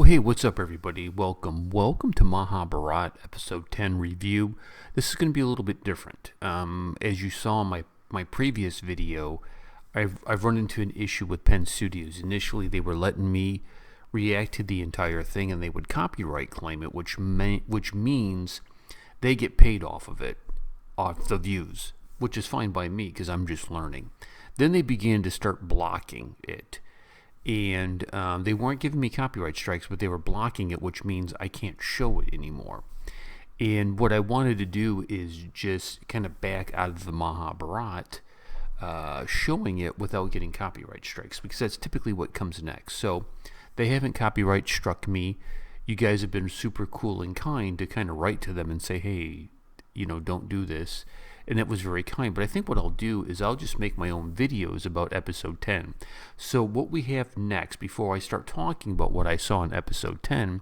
Well, hey, what's up, everybody? Welcome to Mahabharat episode 10 review. This is going to be a little bit different. As you saw in my previous video, I've run into an issue with Penn Studios. Initially, they were letting me react to the entire thing, and they would copyright claim it, which means they get paid off of it, off the views, which is fine by me because I'm just learning. Then they began to start blocking it. And they weren't giving me copyright strikes, but they were blocking it, which means I can't show it anymore. And what I wanted to do is just kind of back out of the Mahabharat, showing it without getting copyright strikes, because that's typically what comes next. So they haven't copyright struck me. You guys have been super cool and kind to kind of write to them and say, hey, don't do this. And it was very kind. But I think what I'll do is I'll just make my own videos about episode 10. So what we have next, before I start talking about what I saw in episode 10,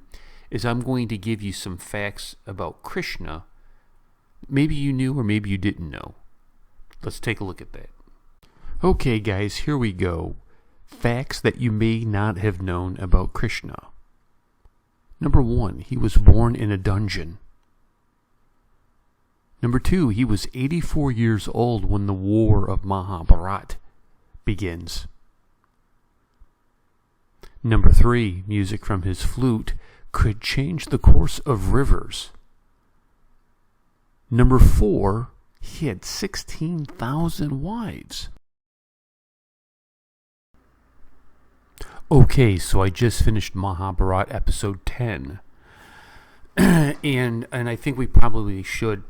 is I'm going to give you some facts about Krishna. Maybe you knew or maybe you didn't know. Let's take a look at that. Okay, guys, here we go. Facts that you may not have known about Krishna. Number 1, he was born in a dungeon. Number 2, he was 84 years old when the War of Mahabharat begins. Number 3, music from his flute could change the course of rivers. Number 4, he had 16,000 wives. Okay, so I just finished Mahabharat episode 10. and I think we probably should,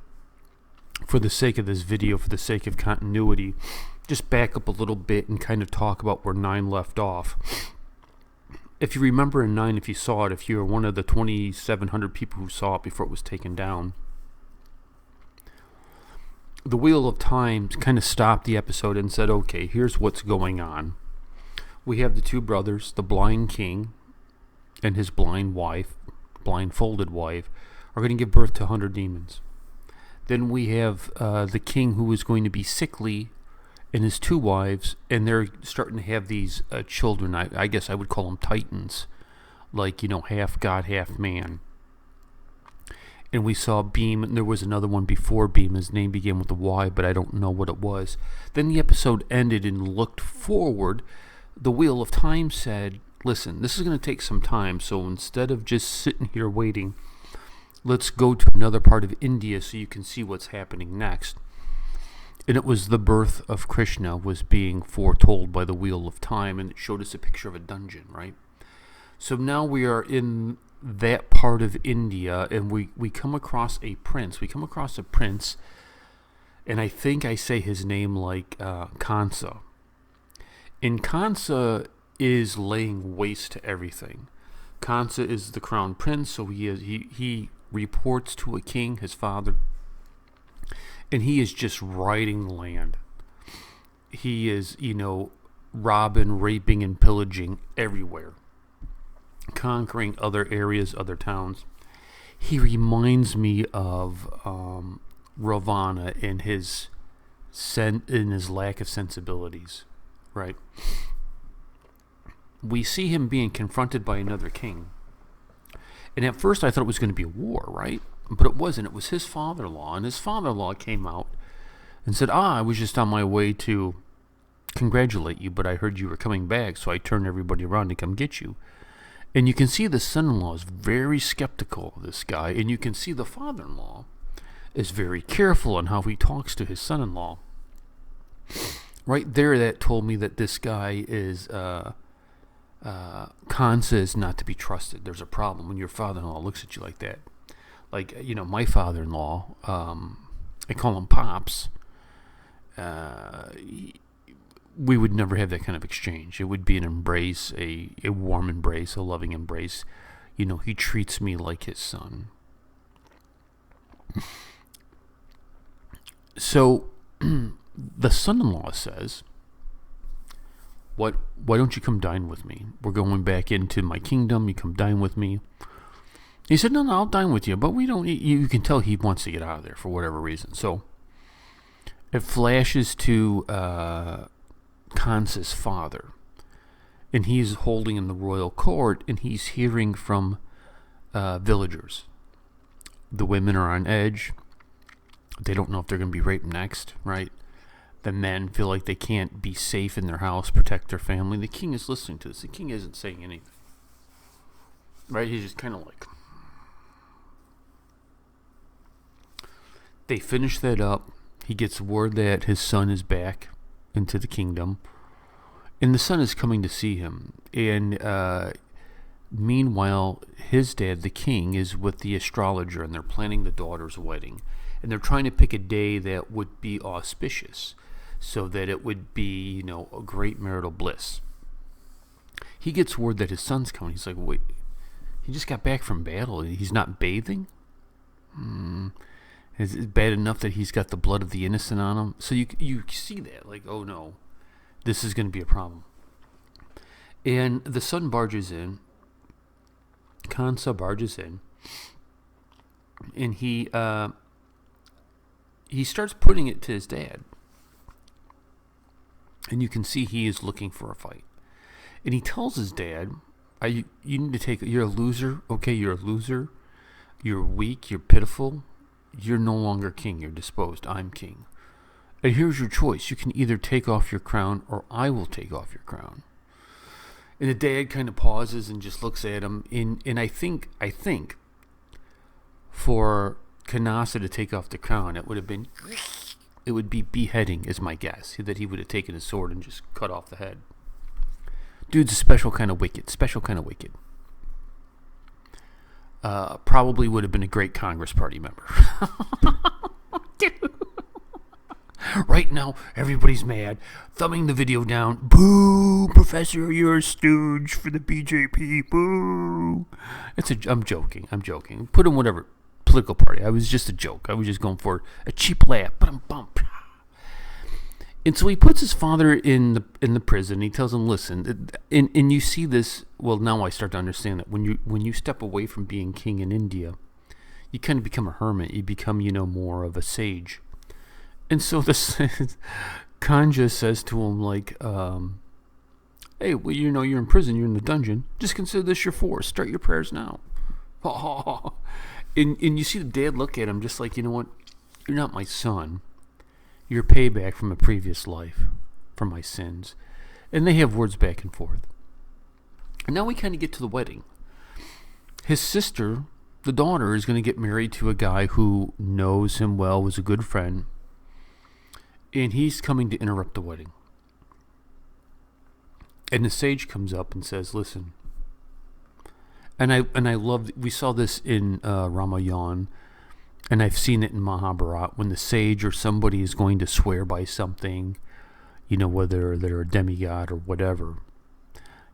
for the sake of this video, for the sake of continuity, just back up a little bit and kind of talk about where 9 left off. If you remember in 9, if you saw it, if you were one of the 2,700 people who saw it before it was taken down, the Wheel of Time kind of stopped the episode and said, okay, here's what's going on. We have the two brothers, the blind king and his blind wife, blindfolded wife, are going to give birth to 100 demons. Then we have the king who is going to be sickly and his 2 wives, and they're starting to have these children. I guess I would call them titans, like, half god, half man. And we saw Beam, and there was another one before Beam. His name began with a Y, but I don't know what it was. Then the episode ended and looked forward. The Wheel of Time said, listen, this is going to take some time, so instead of just sitting here waiting, let's go to another part of India so you can see what's happening next. And it was the birth of Krishna was being foretold by the Wheel of Time, and it showed us a picture of a dungeon, right? So now we are in that part of India, and we come across a prince. We come across a prince, and I think I say his name like Kansa. And Kansa is laying waste to everything. Kansa is the crown prince, so he reports to a king, his father, and he is just riding land. He is, robbing, raping, and pillaging everywhere, conquering other areas, other towns. He reminds me of Ravana in his lack of sensibilities, right? We see him being confronted by another king. And at first I thought it was going to be a war, right? But it wasn't. It was his father-in-law. And his father-in-law came out and said, I was just on my way to congratulate you, but I heard you were coming back, so I turned everybody around to come get you. And you can see the son-in-law is very skeptical of this guy. And you can see the father-in-law is very careful on how he talks to his son-in-law. Right there, that told me that this guy is... Kansa is not to be trusted. There's a problem when your father-in-law looks at you like that. Like, my father-in-law, I call him Pops. We would never have that kind of exchange. It would be an embrace, a warm embrace, a loving embrace. He treats me like his son. So, the son-in-law says, why don't you come dine with me? We're going back into my kingdom. You come dine with me. He said, no, I'll dine with you, but we don't. You can tell he wants to get out of there for whatever reason. So it flashes to Kansa's father, And he's holding in the royal court, and he's hearing from villagers. The women are on edge. They don't know if they're going to be raped next, right? The men feel like they can't be safe in their house, protect their family. The king is listening to this. The king isn't saying anything, right? He's just kind of like... They finish that up. He gets word that his son is back into the kingdom. And the son is coming to see him. And meanwhile, his dad, the king, is with the astrologer, and they're planning the daughter's wedding. And they're trying to pick a day that would be auspicious, so that it would be, a great marital bliss. He gets word that his son's coming. He's like, wait, he just got back from battle. He's not bathing? Is it bad enough that he's got the blood of the innocent on him? So you see that, like, oh no, this is going to be a problem. And the son barges in. Kansa barges in. And he starts putting it to his dad. And you can see he is looking for a fight. And he tells his dad, you need to you're a loser, okay, you're a loser. You're weak, you're pitiful. You're no longer king, you're disposed. I'm king. And here's your choice. You can either take off your crown, or I will take off your crown. And the dad kind of pauses and just looks at him. And I think for Kanasa to take off the crown, it would be beheading, is my guess. That he would have taken his sword and just cut off the head. Dude's a special kind of wicked. Probably would have been a great Congress Party member. Right now, everybody's mad, thumbing the video down. Boo, Professor, you're a stooge for the BJP. Boo. I'm joking. Put in whatever political party. I was just a joke. I was just going for a cheap laugh. And so he puts his father in the prison. He tells him, listen, and you see this. Well, now I start to understand that when you step away from being king in India, you kind of become a hermit. You become, more of a sage. And so Kanja says to him, like, hey, well, you're in prison. You're in the dungeon. Just consider this your force. Start your prayers now. And you see the dad look at him just like, you know what? You're not my son. Your payback from a previous life for my sins. And they have words back and forth. And now we kind of get to the wedding. His sister, the daughter, is going to get married to a guy who knows him well, was a good friend. And he's coming to interrupt the wedding. And the sage comes up and says, listen. And I love, we saw this in Ramayana. And I've seen it in Mahabharat, when the sage or somebody is going to swear by something, whether they're a demigod or whatever.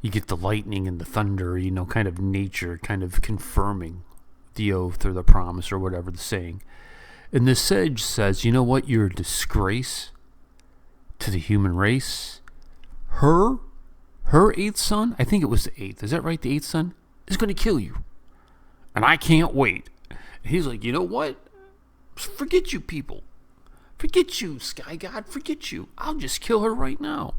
You get the lightning and the thunder, kind of nature kind of confirming the oath or the promise or whatever the saying. And the sage says, you know what, you're a disgrace to the human race. Her eighth son, I think it was the eighth, is that right, the eighth son, is going to kill you. And I can't wait. He's like, you know what? Forget you people. Forget you, Sky God. Forget you. I'll just kill her right now.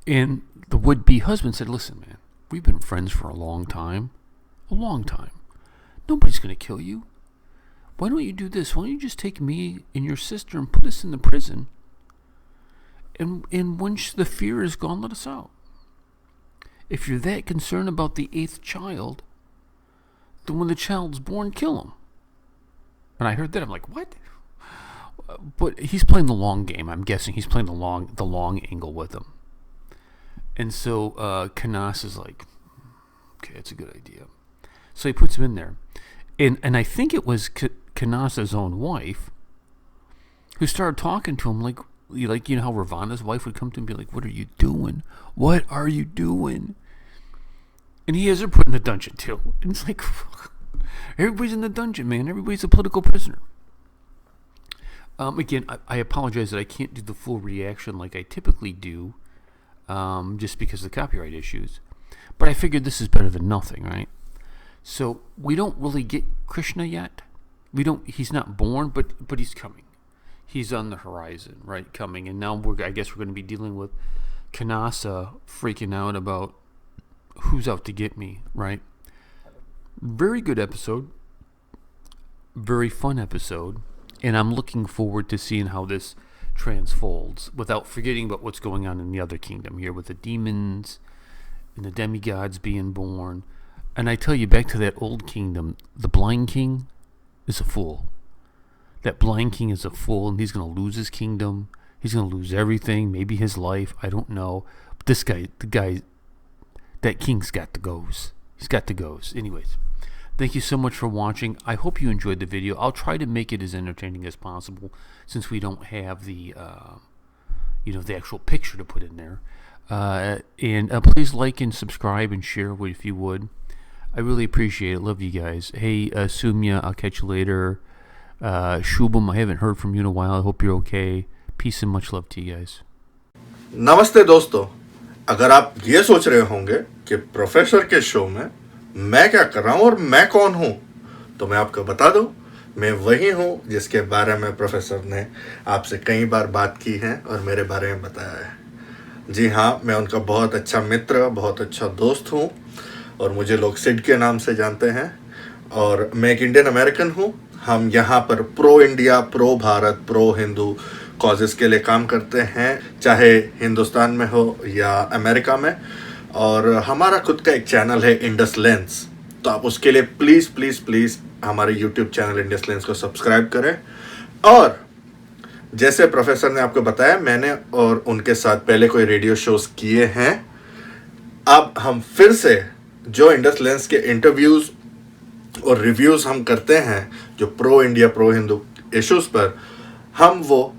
And the would-be husband said, listen, man, we've been friends for a long time. A long time. Nobody's going to kill you. Why don't you do this? Why don't you just take me and your sister and put us in the prison? And when the fear is gone, let us out. If you're that concerned about the eighth child, then when the child's born, kill him. And I heard that. I'm like, what? But he's playing the long game. I'm guessing he's playing the long angle with him. And so Kanas is like, okay, that's a good idea. So he puts him in there. And I think it was Kanas's own wife who started talking to him like how Ravana's wife would come to him and be like, what are you doing? What are you doing? And he has her put in the dungeon too. And it's like, everybody's in the dungeon, man. Everybody's a political prisoner. Again, I apologize that I can't do the full reaction like I typically do, just because of the copyright issues. But I figured this is better than nothing, right? So we don't really get Krishna yet. He's not born, but he's coming. He's on the horizon, right? Coming. And now I guess we're going to be dealing with Kanasa freaking out about who's out to get me, right? Very good episode. Very fun episode. And I'm looking forward to seeing how this transfolds without forgetting about what's going on in the other kingdom here with the demons and the demigods being born. And I tell you, back to that old kingdom, the blind king is a fool. That blind king is a fool, and he's going to lose his kingdom. He's going to lose everything, maybe his life. I don't know. But this guy, that king's got the goes. He's got the goes. Anyways, thank you so much for watching. I hope you enjoyed the video. I'll try to make it as entertaining as possible since we don't have the, the actual picture to put in there. And please like and subscribe and share if you would. I really appreciate it. Love you guys. Hey, Sumya, I'll catch you later. Shubham, I haven't heard from you in a while. I hope you're okay. Peace and much love to you guys. नमस्ते दोस्तों, अगर आप ये सोच रहे होंगे कि professor के शो में मैं क्या कर रहा हूँ और मैं कौन हूँ, तो मैं आपको बता दूँ, मैं वही हूँ जिसके बारे में प्रोफेसर ने आपसे कई बार बात की है और मेरे बारे में बताया है। जी हाँ, मैं उनका बहुत अच्छा मित्र, बहुत अच्छा दोस्त हूँ और मुझे लोग सिड के नाम से जानते हैं। और मैं एक इंडियन अमेरिकन हूँ। हम यहाँ पर pro India, pro Bharat, pro Hindu causes के लिए काम करते हैं, चाहे हिंदुस्तान में हो या अमेरिका में। और हमारा खुद का एक चैनल है इंडस लेंस, तो आप उसके लिए प्लीज़ प्लीज़ प्लीज़ हमारे यूट्यूब चैनल इंडस लेंस को सब्सक्राइब करें। और जैसे प्रोफेसर ने आपको बताया, मैंने और उनके साथ पहले कोई रेडियो शोज़ किए हैं। अब हम फिर से जो इंडस लेंस के इंटरव्यूज़ और रिव्यूज़ हम करते हैं, जो pro India, pro Hindu issues पर, हम वो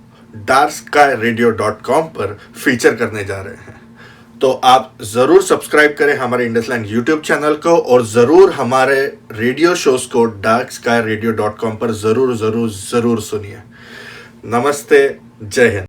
darkskyradio.com पर फीचर करने जा रहे हैं। तो आप ज़रूर सब्सक्राइब करें हमारे इंडसलैंड यूट्यूब चैनल को और ज़रूर हमारे रेडियो शोज़ को darkskyradio.com पर ज़रूर सुनिए। नमस्ते, जय हिंद।